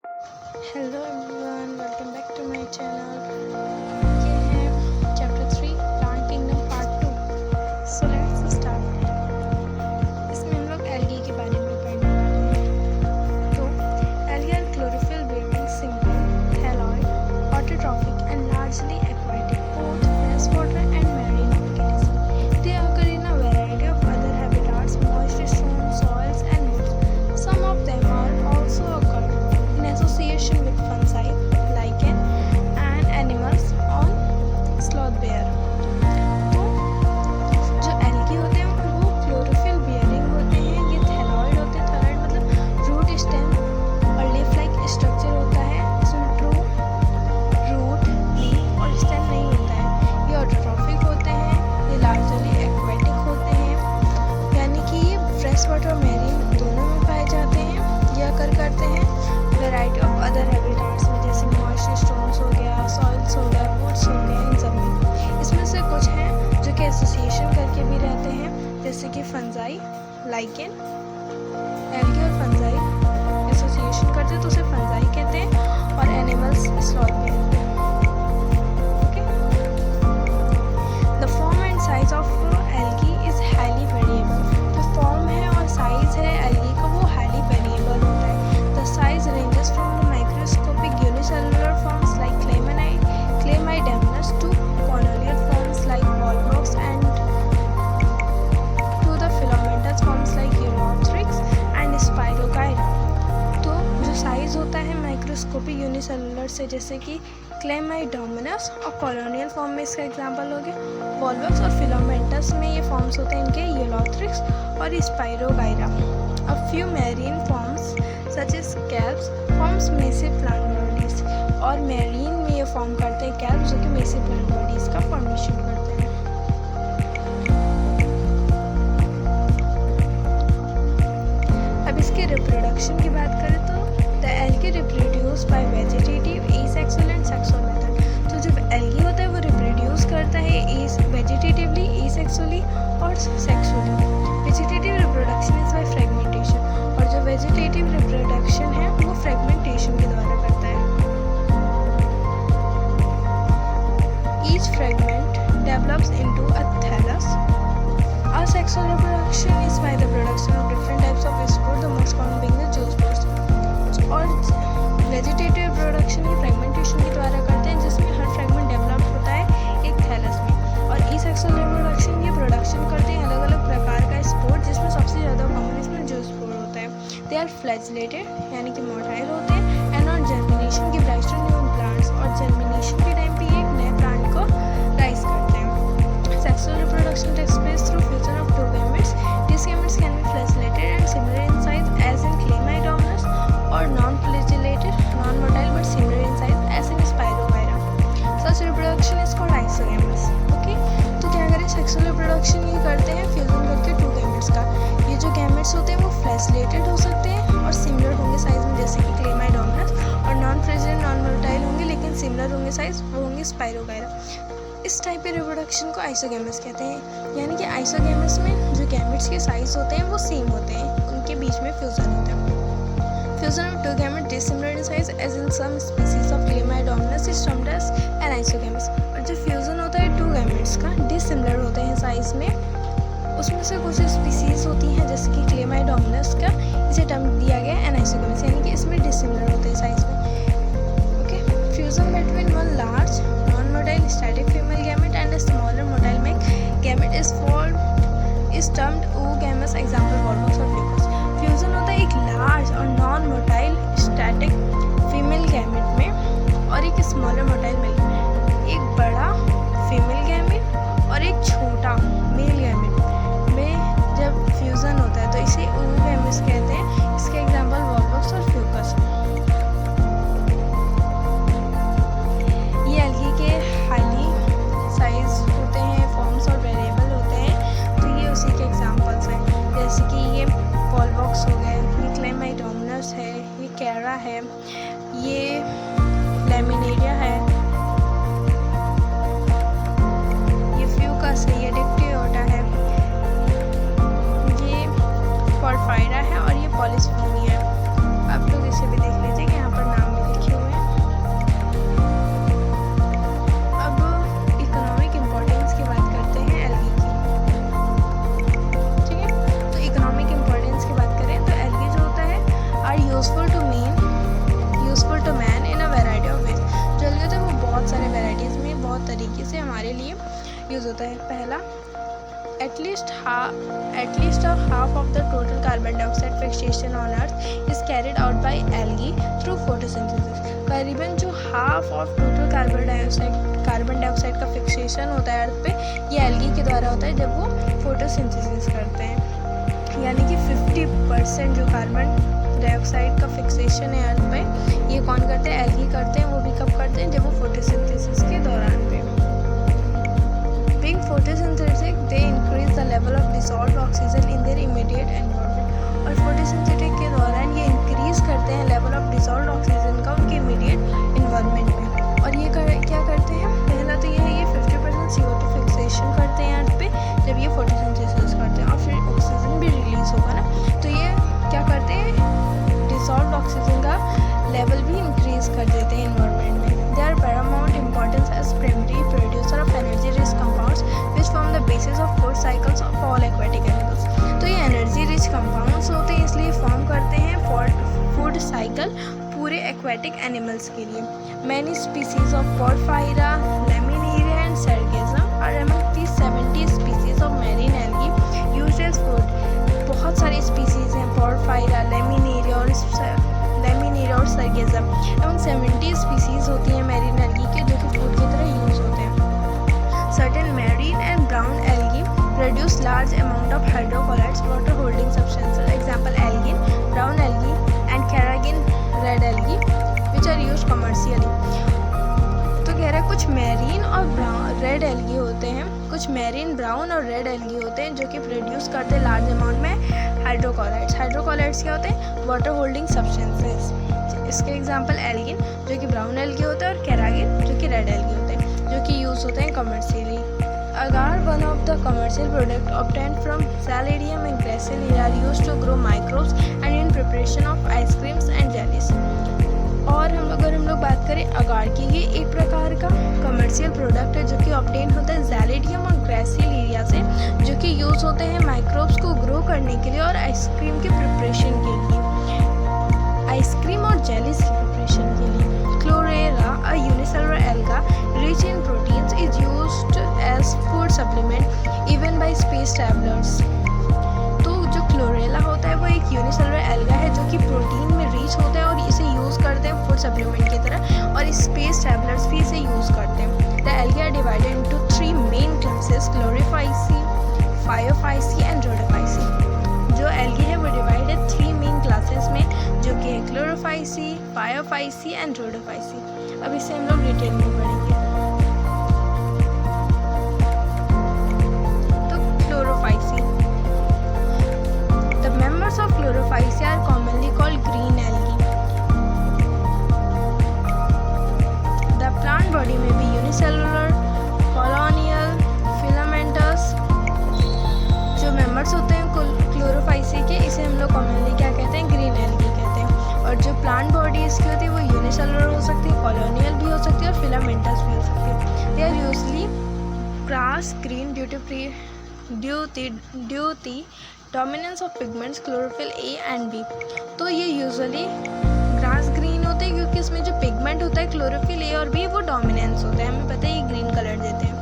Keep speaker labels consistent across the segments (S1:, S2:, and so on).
S1: Hello everyone, welcome back to my channel. ये है chapter 3 plant kingdom part 2। So let's start. इसमें हम लोग एल्गी के बारे में पढ़ने वाले हैं। तो algae are chlorophyll bearing simple thalloid autotrophic and largely aquatic both fresh water and marine organism. They occur in a variety of other habitats, moist stone soils and woods. Some of them are also occur in association with fungi, lichen and animals on sloth bear. तो जो algae होते हैं वो chlorophyll bearing होते हैं। ये thalloid होते हैं। थैलॉइड मतलब रूट स्टेम और लीफ लाइक स्ट्रक्चर होता है। इसमें ट्रू रूट लीफ और स्टेम नहीं होता है। ये ऑटोट्रॉफिक होते हैं। ये लार्जली एक्वेटिक होते हैं, यानी कि ये फ्रेश वाटर और मैरीन दोनों में पाए जाते हैं। ये अकर करते हैं वैरायटी ऑफ अदर हैबिटाट्स में, जैसे मॉइस्ट स्टोन्स हो गया, सॉइल्स हो गया, वुड्स हो गया, इन सब में। इसमें से कुछ हैं जो कि एसोसिएशन करके भी रहते हैं, जैसे कि फंजाई, लाइकेन। एल्गी और फंजाई एसोसिएशन करते हैं तो उसे फंजाई कहते हैं, और animals sloth bear. Okay, the form and size of algae is highly variable. जो फॉर्म है और साइज है एल्गी का वो हाईली वेरिएबल होता है। The size ranges from the microscopic unicellular forms like Chlamydomonas to colonial forms like Volvox and to the filamentous forms like Eulothrix and Spirogyra। तो जो साइज होता है माइक्रोस्कोपिक यूनिसेलुलर से, जैसे कि क्लेमाइडोमोनस और कॉलोनियल फॉर्म में इसका एग्जांपल हो गया। वॉल्वॉक्स और फिलामेंटस में ये फॉर्म्स होते हैं इनके यूलोथ्रिक्स और spirogyra. A few marine forms such as scalps forms massive plant bodies, और मैरीन में ये फॉर्म करते हैं कैल्प्स जो कि massive plant bodies का फॉर्मेशन करते हैं। अब इसके रिप्रोडक्शन की बात करें तो the algae reproduce by vegetative, asexual and sexual method। तो जब एल्गी होता है वो रिप्रोड्यूस करता है वेजिटेटिवली, asexually और sexually. Vegetative reproduction is bye fragmentation, और जो वेजिटेटिव रिप्रोडक्शन है वो फ्रेगमेंटेशन के द्वारा करता है। Each fragment develops into a thallus. Asexual reproduction is by the production of different types of spores, the most common being the zoospores। और vegetative reproduction ये फ्रेगमेंटेशन के द्वारा करते हैं, जिसमें हर फ्रेगमेंट डेवलप होता है एक थैलस में। और asexual रिप्रोडक्शन ये प्रोडक्शन करते हैं अलग अलग प्रकार का स्पोर, जिसमें सबसे ज़्यादा कॉमन इसमें जूस्पोर होता है। दे आर फ्लैजिलेटेड, यानी कि मोटाइल होते हैं, and on germination give rise to new plants, और जर्मिनेशन के टाइम पे ये एक नए प्लांट को राइज करते हैं। Sexual reproduction takes place through fusion of two gametes. These gametes can be flagellated and similar in size as in Chlamydomonas, or non-flagellated, non-motile but similar in size as in Spirogyra। Such reproduction is called isogamous। Okay, तो क्या करें, sexual reproduction ये करते हैं fusion करके two gametes का। ये जो गैमेट्स होते हैं वो फ्लैजेलेटेड हो सकते हैं और सिमिलर होंगे साइज में, जैसे कि Chlamydomonas, और नॉन-फ्लैजेलेटेड, नॉन-मोटाइल होंगे लेकिन सिमिलर होंगे साइज, वो होंगे Spirogyra। इस टाइप के रिप्रोडक्शन को आइसोगैमस कहते हैं, यानी कि आइसोगैमस में जो गैमेट्स के साइज होते हैं वो सेम होते हैं, उनके बीच में फ्यूजन होता है। Fusion of two gamete dissimilar in size as in some species of Chlamydomonas is termed as an isogamous. और जो फ्यूजन होता है टू गैमेट्स का डिसिमिलर होते हैं साइज में, उसमें से कुछ स्पीसीज होती हैं जैसे कि Chlamydomonas का, इसे टर्म दिया गया एन आइसोगैमस, यानी कि इसमें डिसिमिलर होते हैं साइज में। Okay, fusion between one large non-motile static female gamete and a smaller motile male gamete is termed oogamous, example Volvox और Fucus। फ्यूजन होता है एक लार्ज और non motile static female gamete में और एक स्मॉलर मोटाइल मेल में। एक बड़ा फीमेल गैमेट और एक छोटा मेल गैमेट में जब फ्यूजन होता है तो इसे oogamous कहते हैं। इसके एग्जाम्पल Volvox और Fucus। ये एल्गी के हाईली साइज होते हैं, फॉर्म्स और वेरिएबल होते हैं, तो ये उसी के एग्जांपल्स हैं, जैसे कि ये वॉल्वॉक्स हो गए, ये Chlamydomonas है, ये कैरा है, ये लैमिनेरिया है, ये फ्यूकस है, ये डिक्टियोटा है, ये पोर्फायरा है और ये पॉलिस्फोनिया है। आप लोग इसे भी देख लीजिए कि यहाँ पर नाम यूज़ होता है। पहला, at least half of the total carbon dioxide fixation on earth is carried out by algae through photosynthesis। करीबन जो half of total carbon dioxide का फिक्सेशन होता है अर्थ पे, ये एल्गी के द्वारा होता है जब वो फोटोसिंथेसिस करते हैं। यानी कि 50% जो कार्बन डाइऑक्साइड का फिक्सेशन है अर्थ पे, ये कौन करते हैं? एल्गी करते हैं। वो भी कब करते हैं? जब वो फोटोसिंथेसिस के दौरान पे। Being photosynthetic, they increase the level of dissolved oxygen in their immediate environment। और फोटोसिंथेटिक के दौरान ये इंक्रीज करते हैं लेवल ऑफ डिसॉल्व्ड ऑक्सीजन का उनके इमीडिएट इन्वायरमेंट में। और ये क्या करते हैं? पहला तो ये है, ये 50% CO2 फिक्सेशन करते हैं अर्थ पे जब ये फोटोसिंथेसिस करते हैं, और फिर ऑक्सीजन भी रिलीज होगा ना, तो ये क्या करते हैं? डिसॉल्व्ड ऑक्सीजन का लेवल भी इंक्रीज कर देते हैं इन्वायरमेंट में। They are paramount importance as primary producer of energy rich compounds which form the basis of food cycles of all aquatic animals। तो ये एनर्जी रिच कंपाउंड्स होते हैं, इसलिए फॉर्म करते हैं फूड साइकिल पूरे एक्वेटिक एनिमल्स के लिए। Many species of Porphyra, Laminaria and Sargassum are among the 70 species of marine algae used as food। बहुत सारी स्पीसीज हैं, Porphyra, Laminaria और Sargassum, एवं 70 स्पीसीज होती हैं मैरीन एल्गी के जो कि फूड की तरह यूज होते हैं। Certain marine and brown algae produce large amount of hydrocolloids, water holding substances, example algin, brown algae and carrageen red algae which are used commercially। तो कह रहा है कुछ मैरीन और रेड एल्गी होते हैं, कुछ मैरीन ब्राउन और रेड एल्गी होते हैं जो कि प्रोड्यूस करते हैं लार्ज अमाउंट में हाइड्रोकोलाइड्स। हाइड्रोकोलाइड्स क्या होते हैं? Water holding substances. इसके एग्जांपल एल्गिन जो कि ब्राउन एल्गी होता है और कैरागिन जो कि रेड एल्गी होते हैं, जो कि यूज़ होते हैं commercially. Agar, one of the commercial products obtained from Xyledium and Gracilia are used to grow microbes and in preparation of ice creams and jellies। और अगर हम लोग बात करें अगार की, ये एक प्रकार का कमर्शियल प्रोडक्ट है जो कि ऑब्टेन होता है ज़ैलिडियम और ग्रेसिलिया से, जो कि यूज़ होते हैं माइक्रोब्स को ग्रो करने के लिए और आइसक्रीम के प्रिपरेशन के लिए, आइसक्रीम और जेलीज की प्रिपरेशन के लिए। Chlorella, a unicellular alga rich in proteins, is used as food supplement even by space travelers। तो जो क्लोरेला होता है वो एक यूनिसेलुलर एल्गा है जो कि प्रोटीन में रिच होता है और इसे यूज़ करते हैं फूड सप्लीमेंट की तरह, और स्पेस ट्रैवलर्स भी इसे यूज़ करते हैं। The algae are divided into 3 main classes, Chlorophyceae, Phaeophyceae and Rhodophyceae. जो एल्गी है वो डिवाइड है 3 मेन क्लासेस में, जो कि है क्लोरोफाइसी, फायोफाइसी एंड रोडोफाइसी। अब इसे हम लोग डिटेल में पढ़ेंगे। तो chlorophyceae, the members of chlorophyceae are commonly called green algae. The plant body में भी यूनिसेलुलर, कॉलोनियल, फिलामेंटस जो मेंबर्स होते हैं क्लोरोफाइसी के, इसे हम लोग कॉमनली क्या कहते हैं? ग्रीन एल्गी कहते हैं। और जो प्लांट बॉडी इसकी होती है वो यूनिसेलुलर हो सकती है, कॉलोनियल भी हो सकती है और फिलामेंटस भी हो सकती है। They are usually grass green due the dominance of pigments chlorophyll a and b. तो ये यूजुअली ग्रास ग्रीन होते हैं क्योंकि इसमें जो पिगमेंट होता है क्लोरोफिल ए और बी वो डोमिनेंस होता है, हमें पता है ये ग्रीन कलर देते हैं।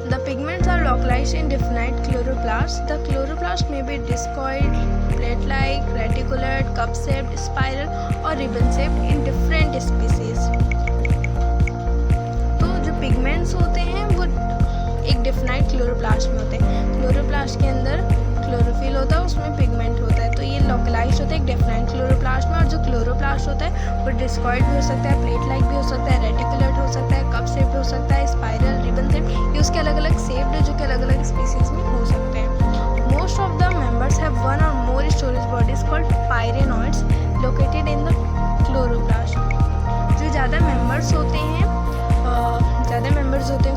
S1: The pigments are localized in definite chloroplasts. The chloroplast may be discoid, plate-like, reticulate, cup-shaped, spiral or ribbon-shaped in different species। तो जो पिगमेंट्स होते हैं वो एक डिफिनाइट क्लोरोप्लास्ट में होते हैं। क्लोरोप्लास्ट के अंदर क्लोरोफिल होता है, उसमें पिगमेंट होता है, तो ये लोकलाइज्ड होता है एक डिफरेंट क्लोरोप्लास्ट में। और जो क्लोरोप्लास्ट होता है वो डिस्कॉइड भी हो सकता है, प्लेट लाइक भी हो सकता है, रेटिकुलेट हो सकता है, कप शेप्ड हो सकता है, स्पाइरल, रिबन शेप, ये उसके अलग अलग शेप्ड है जो कि अलग अलग स्पीसीज में हो सकते हैं। Most of the members have one or more storage bodies called pyrenoids located in the chloroplast. जो ज़्यादा मेंबर्स होते हैं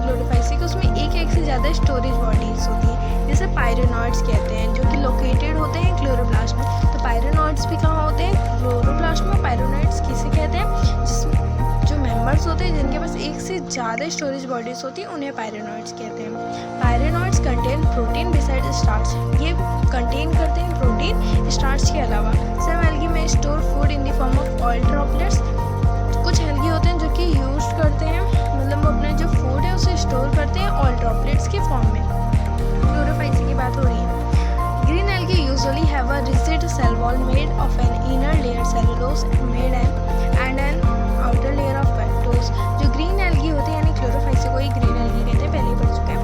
S1: क्लोरोफाइसी के, उसमें एक से ज़्यादा स्टोरेज बॉडीज होती हैं जिसे पायरेनॉइड्स कहते हैं, जो कि लोकेटेड होते हैं क्लोरोप्लास्ट में। तो पायरेनॉइड्स भी कहाँ होते हैं? क्लोरोप्लास्ट में। पायरेनॉइड्स किसे कहते हैं? जिसमें जो मेंबर्स होते हैं जिनके पास एक से ज़्यादा स्टोरेज बॉडीज होती है उन्हें पायरेनॉइड्स कहते हैं। पायरेनॉइड्स कंटेन प्रोटीन बिसाइड स्टार्च, ये कंटेन करते हैं प्रोटीन स्टार्च के अलावा। सम एल्गी में store food in the form of oil droplets. कुछ एल्गी होते हैं जो कि यूज करते हैं, मतलब वो अपने जो फूड है उसे स्टोर करते हैं oil droplets usually have a rigid cell wall made of an inner layer cellulose and an outer layer of पेक्टोस। जो ग्रीन एल्गी होते हैं यानी क्लोरोफाइसी को ही ग्रीन एल्गी कहते हैं, पहले ही पढ़ चुके हैं।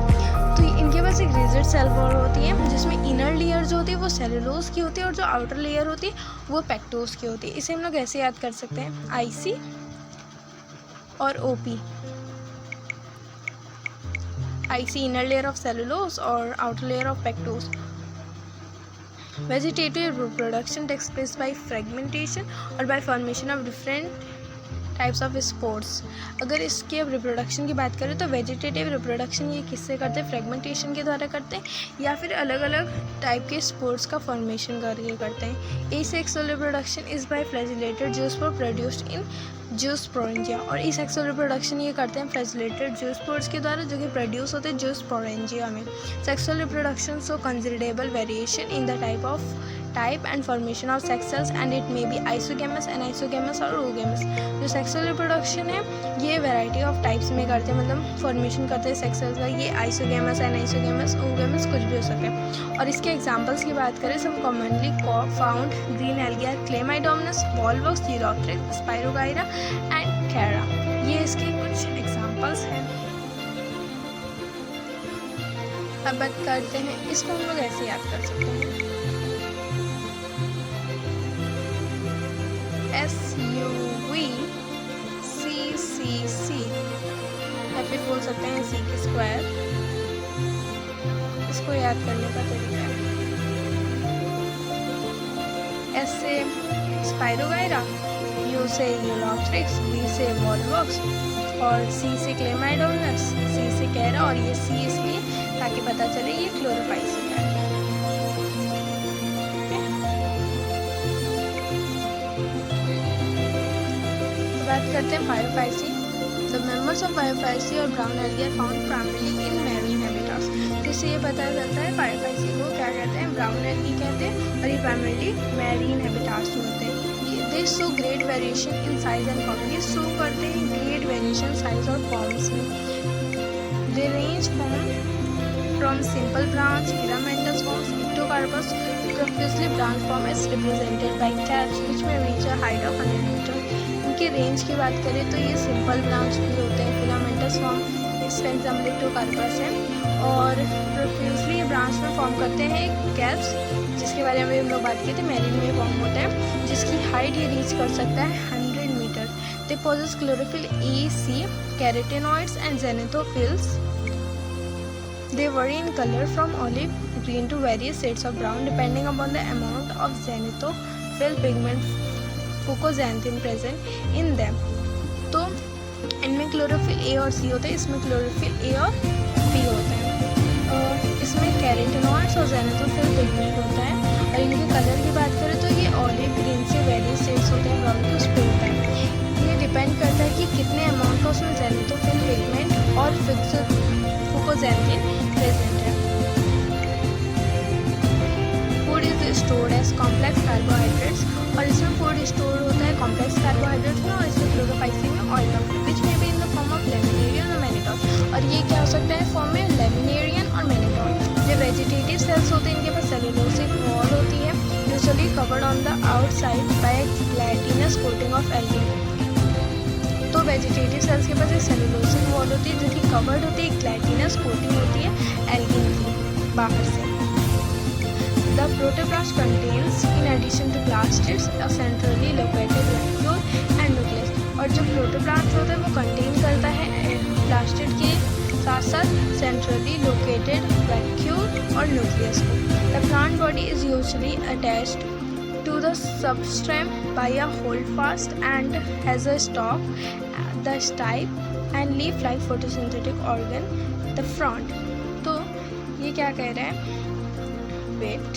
S1: तो इनके पास एक रिजिड सेल वॉल होती है जिसमें इनर लेयर जो होती है वो सेलुलोज की होती है और जो आउटर लेयर होती है वो पेक्टोस की होती है। इसे हम लोग ऐसे याद कर सकते हैं, आईसी और OP. IC inner layer of cellulose or outer layer of pectose. Vegetative reproduction takes place by fragmentation or by formation of different types of spores. अगर इसके अब रिप्रोडक्शन की बात करें तो वेजिटेटिव रिप्रोडक्शन ये किससे करते हैं, फ्रेगमेंटेशन के द्वारा करते हैं या फिर अलग अलग टाइप के स्पोर्स का फॉर्मेशन करके करते हैं। Asexual reproduction is by flagellated zoospore produced in zoosporangia. और एसेक्सुअल रिप्रोडक्शन ये करते हैं फ्लैजिलेटेड जूस्पोर्स के द्वारा जो कि प्रोड्यूस होते हैं जूस्पोरेंजिया में। Sexual reproduction so considerable variation in the type and formation of sex cells and it may be isogamous, anisogamous और ओगेमस। जो सेक्सुअल रिप्रोडक्शन है ये वैरायटी ऑफ टाइप्स में करते हैं, मतलब फॉर्मेशन करते हैं सेक्स सेल्स का। ये आइसोगेमस, एनाइसोगेमस, ओगेमस कुछ भी हो सके। और इसके एग्जांपल्स की बात करें some commonly found green algae are Chlamydomonas, Volvox, Ulothrix, Spirogyra and Chara. ये इसके कुछ एग्जांपल्स हैं। अब बात करते हैं, इसको हम लोग ऐसे याद कर सकते हैं, SUVCCC या फिर बोल सकते हैं C के स्क्वायर। इसको याद करने का तरीका है, S से स्पाइरोगाइरा, U से यूरोथ्रिक्स, V से वॉलवॉक्स और C से क्लेमाइडोमनस, C से कैरा। और ये C इसलिए ताकि पता चले ये क्लोरोफाइसी है। बात करते हैं phaeophyceae. The members of phaeophyceae or brown algae are found primarily in marine habitats. जिससे ये पता चलता है फायोफाइसी को क्या कहते हैं, ब्राउन एल्गी कहते हैं और ये प्राइमरीली मैरीन हैबिटाट्स में होते हैं। They show great variation in size and form. ये शो करते हैं ग्रेट वेरिएशन साइज और फॉर्म्स में। They range from simple branch, filamentous forms, Ectocarpus, profusely branch form is represented by kelps which may reach a height of 100 metre. इनके range की बात करें तो ये सिंपल ब्रांच भी होते हैं, फिलामेंटस फॉर्म, इसका एग्जाम्पल इक्टोकार्पस है, और प्रोफ्यूजली ब्रांच में फॉर्म करते हैं कैप्स, जिसके बारे में हम लोग बात किए थे, मैरीन में फॉर्म होता है, जिसकी हाइट ये रीच कर सकता है 100 metre. They possess chlorophyll a, c, carotenoids and xanthophylls. They vary in color from olive green to various shades of brown depending upon the amount of xanthophyll pigment fucoxanthin present in them। तो इनमें chlorophyll A और सी होते हैं, इसमें chlorophyll A और B होते हैं। इसमें कैरोटेनॉइड्स और जेनेथोफिल पिगमेंट होता है। और इनके कलर की बात करें तो ये ऑलिव ग्रीन से वेरियस शेड्स होते हैं, ब्राउन के उस पर होता है। ये डिपेंड करता है कि कितने अमाउंट का उसमें जेनेथोफिल पिगमेंट और fucoxanthin प्रेजेंट है। Food is stored as complex carbohydrates. और इसमें फूड स्टोर होता है कॉम्प्लेक्स कार्बोहाइड्रेट्स में और इसमें क्लोरोफाइसी में ऑयल ऑफ विच में भी in the form of laminarin और मैनिटॉल। और ये क्या हो सकता है फॉर्म में लेमिनेरियन और मैनिटॉल। जो वेजिटेटिव सेल्स होते हैं इनके पास सेलुलोसिक वॉल होती है usually covered on the outside by gelatinous coating of algae. तो वेजिटेटिव सेल्स के पास एक सेलुलोसिक वॉल होती है जो कि कवर्ड होती है, ग्लाइटिनस कोटिंग होती है एल्गिन की बाहर से। The protoplast contains in addition to plastids a centrally located vacuole and nucleus. और जो प्रोटोप्लास्ट होता है वो कंटेन करता है प्लास्टिड के साथ साथ सेंट्रली लोकेटेड वैक्यूल और न्यूक्लियस को। The plant body is usually attached to the substrate by a holdfast and has a stalk, the stipe and leaf-like photosynthetic organ, the frond। तो ये क्या कह रहा है, वेट,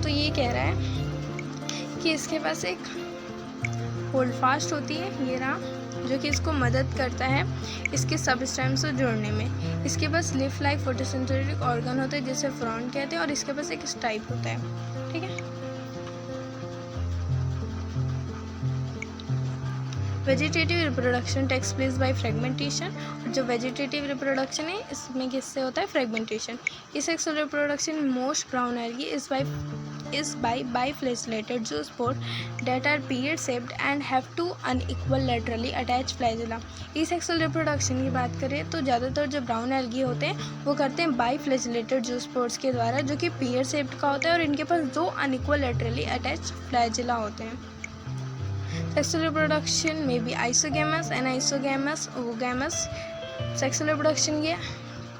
S1: तो ये कह रहा है कि इसके पास एक होल्डफास्ट होती है, ये रहा, जो कि इसको मदद करता है इसके सबस्टेम से जोड़ने में। इसके पास लीफ लाइक फोटोसिंथेटिक ऑर्गन होता है जिसे फ्रॉन्ड कहते हैं और इसके पास एक स्टाइप होता है। ठीक है, vegetative reproduction takes place by fragmentation, और जो वेजिटेटिव रिप्रोडक्शन है इसमें किससे होता है, fragmentation. Asexual reproduction in most brown algae is by biflagellated zoospore that are period-shaped and have two unequal laterally attached flagella. Asexual reproduction की बात करें तो ज़्यादातर जो ब्राउन एल्गी होते हैं वो करते हैं बाइफ्लैजेलेटेड जूस्पोर्स के द्वारा, जो कि पीयर शेप्ड का होता है और इनके पास दो अनइक्वल लेटरली अटैच्ड फ्लैजेला होते हैं। Sexual reproduction may be isogamous, anisogamous, oogamous. Sexual reproduction ये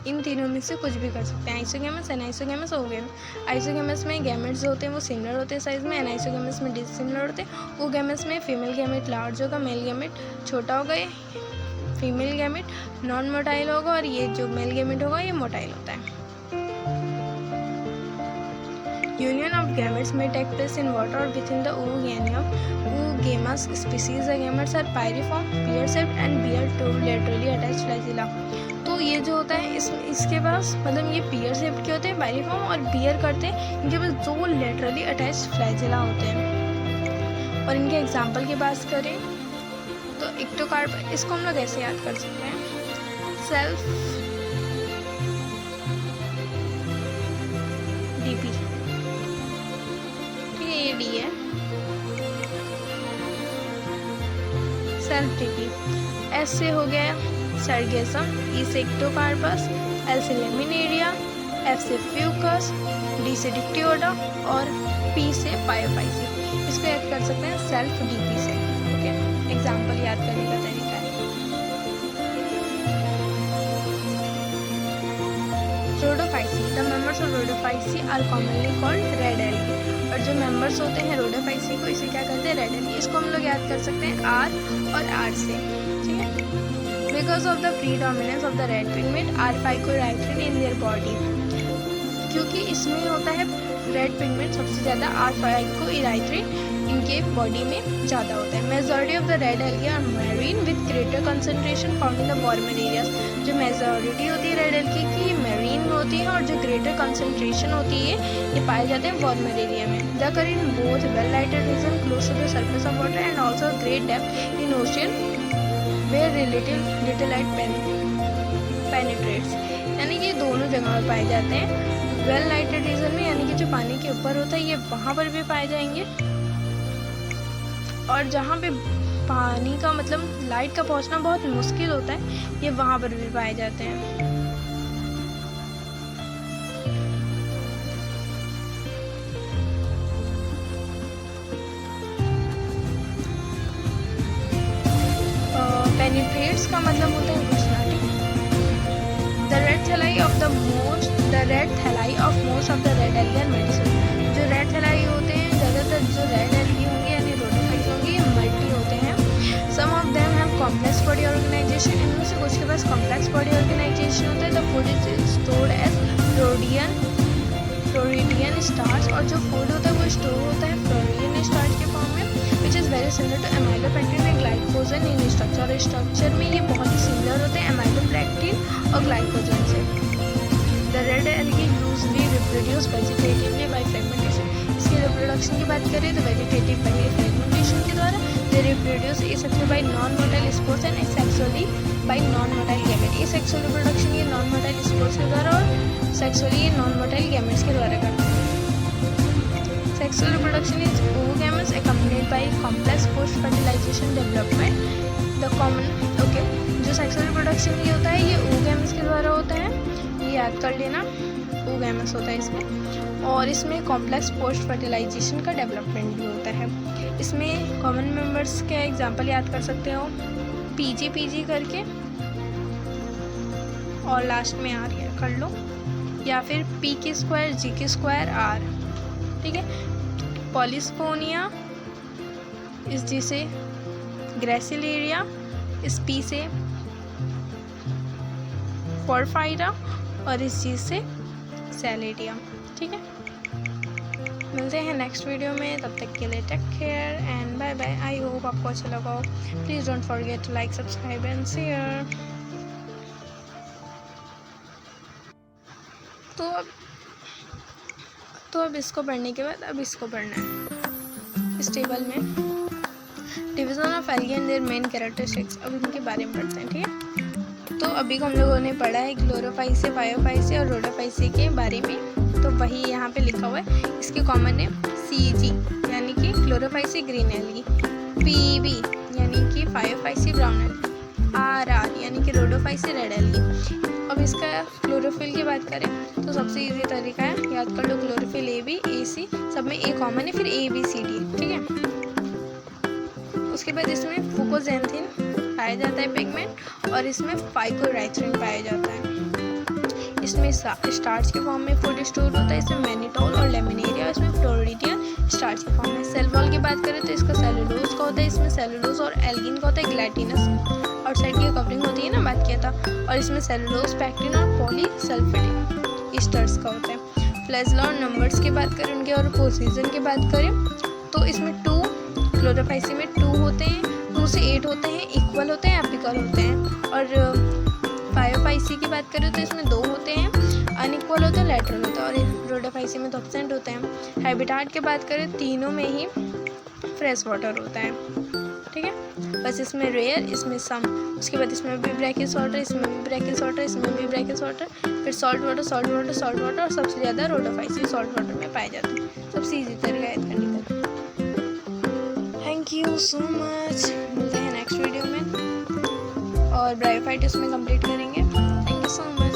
S1: इन तीनों में से कुछ भी कर सकते हैं, आइसोगेमस, एनाइसोगेमस, ओगेमस। आइसोगेमस में गैमेट्स होते हैं वो सिमिलर होते हैं साइज में, एनाइसोगेमस में डिसिमिलर होते हैं। ओगेमस में फीमेल गैमेट लार्ज होगा, मेल गैमेट छोटा होगा, ये फीमेल गैमेट नॉन मोटाइल होगा और ये जो मेल गैमेट होगा ये मोटाइल होता है। Union of gametes may take place in water or within the oogamous species. The gametes are pyriform, pear-shaped and bear two laterally attached flagella. तो ये जो होता है इसके पास मतलब ये पियर शेप्ड के होते हैं, पायरिफॉर्म, और बियर करते हैं, इनके पास दो लेटरली अटैच्ड फ्लैजेला होते हैं। और इनके एग्जांपल की बात करें तो इक्टोकार्प, इसको हम लोग ऐसे याद कर सकते हैं, सेल्फ डीपी, ठीक है, ये डी है, सेल्फ डीपी। एस से हो गया सर्गेसम, ई से इक्टोकार्पस, एल से लेमिनेरिया, एफ से फ्यूकस, डी से डिक्टियोडा और पी से पायोफाइसी। इसको याद कर सकते हैं सेल्फ डीपी से। ओके, एग्जाम्पल याद करने का तरीका है। Rhodophyceae, the members of Rhodophyceae are commonly called red algae. और जो मेंबर्स होते हैं रोडोफाइसी को, इसे क्या कहते हैं, रेड एल्गी। इसको हम लोग याद कर सकते हैं आर और आर से, ठीक है। Because of the predominance of the red pigment R phycoerythrin in their body, क्योंकि इसमें होता है रेड पिगमेंट सबसे ज़्यादा R phycoerythrin इनके बॉडी में ज़्यादा होता है। Majority of the red algae are marine with greater concentration found in the warmer areas. जो मेजॉरिटी होती है रेड एल्गी की मेरीन में होती है और जो ग्रेटर कंसनट्रेशन होती है ये पाए जाते हैं वार्मर एरिया में। The occur in both well lighted region close to the surface of water and also great depth in ocean where little light penetrates, यानी कि दोनों जगह पर पाए जाते हैं। वेल लाइटेड रीजन में यानी कि जो पानी के ऊपर होता है ये वहाँ पर भी पाए जाएंगे, और जहाँ पे पानी का मतलब लाइट का पहुँचना बहुत मुश्किल होता है ये वहाँ पर भी पाए जाते हैं। पेनिट्रेट्स का मतलब होता है घुसना, ठीक। The red thalli of most of the red algae are medicine. जो रेड थैलाई होते हैं ज़्यादातर जो रेड एल्गी होंगे यानी रोडोफाइट्स होंगे ये मल्टी होते हैं। Some of them have complex body organisation, इनमें से कुछ के पास कॉम्प्लेक्स बॉडी ऑर्गेनाइजेशन होता है। The food is stored as floridean starch, और जो फूड होता है वो स्टोर होता है फ्लोरिडियन स्टार्च के फॉर्म में, which is very similar to amylopectin and glycogen in structure. और स्ट्रक्चर में ये बहुत ही सिमिलर होते हैं एमाइलोपेक्टिन और ग्लाइकोजन से। The red algae usually reproduce vegetatively by fragmentation. इसकी रिप्रोडक्शन की बात करें तो वेजिटेटिव पहले फ्रेगमेंटेशन के द्वारा, they reproduce asexually bye non motile spores and asexually bye non motile gamete. Asexual reproduction ये नॉन मोटाइल स्पोर्स के द्वारा और सेक्सुअली ये नॉन मोटाइल गैमेट्स के द्वारा करते हैं। Sexual reproduction is oogamous accompanied by complex post-fertilization development. The common जो sexual reproduction ये होता है ये oogamous के द्वारा होता है, ये याद कर लेना, oogamous होता है इसमें। और इसमें complex post-fertilization का development भी होता है। इसमें common members के एग्जाम्पल याद कर सकते हो, PG करके और लास्ट में R कर लो, या फिर P² G² R, ठीक है। पॉलिस्पोनिया, इस जी से ग्रेसिलेरिया, इस पी से पोरफाइरा और इस जी से सैलेडिया, ठीक है। मिलते हैं नेक्स्ट वीडियो में, तब तक के लिए take care and bye bye. I hope आपको अच्छा लगा हो। Please don't forget to like, subscribe and share. तो अब इसको पढ़ने के बाद अब इसको पढ़ना है। इस टेबल में division of algae and their main characteristics. अब इनके बारे में पढ़ते हैं, ठीक है। तो अभी को हम लोगों ने पढ़ा है क्लोरोफाइसी, फायोफाइसी और रोडोफाइसी के बारे में, तो वही यहाँ पे लिखा हुआ है। इसके कॉमन नेम CG यानी कि क्लोरोफाइसी ग्रीन एल्गी, PB यानी कि फायोफाइसी ब्राउन एल्गी, RR यानी कि रोडोफाइसी रेड एल्गी। अब इसका क्लोरोफिल की बात करें तो सबसे इजी तरीका है, याद कर लो क्लोरोफिल AB, AC, सब में A कॉमन है, फिर ABCD, ठीक है। उसके बाद इसमें फुकोजेंथिन पाया जाता है पिगमेंट, और इसमें फाइकोराइथ्रिन पाया जाता है। इसमें स्टार्च के फॉर्म में फूड स्टोर होता है, इसमें मैनिटोल और लेमिनेरिया, इसमें फ्लोरिडियन स्टार्च के फॉर्म में। सेल वॉल की बात करें तो इसका सेलुलोज का होता है, इसमें सेलुलोज और एल्गिन का होता है, ग्लाइटिनस आउटसाइड की कवरिंग होती है ना, बात किया था, और इसमें सेलुलोज, पैक्टिन और पॉलीसल्फेट ईस्टर्स का होता है। फ्लैजेला और नंबर्स की बात करें उनके और पोजीशन की बात करें तो इसमें 2, क्लोरोफाइसी में 2 होते हैं, 2 से 8 होते हैं, इक्वल होते हैं, एपिकल होते हैं। और फायोफाइसी की बात करें तो इसमें 2 होते हैं, अनइक्वल होते हैं, लैटरल होते हैं, और रोडोफाइसी में तो एब्सेंट होते हैं। हैबिटाट की बात करें तीनों में ही फ्रेश वाटर होता है, ठीक है। बस इसमें रेयर, इसमें सम, उसके बाद इसमें भी ब्रैकिस वाटर, इसमें भी ब्रैकिस वाटर, इसमें भी ब्रैकिस वाटर, फिर salt water, salt water, salt water, और सबसे ज़्यादा रोडोफाइसी सॉल्ट वाटर में पाए जाते हैं। सबसे ईजी तरीका है याद करने का। थैंक यू सो मच, मिलते हैं नेक्स्ट वीडियो में, और ब्रायोफाइट इसमें कंप्लीट करेंगे। Thank you so much.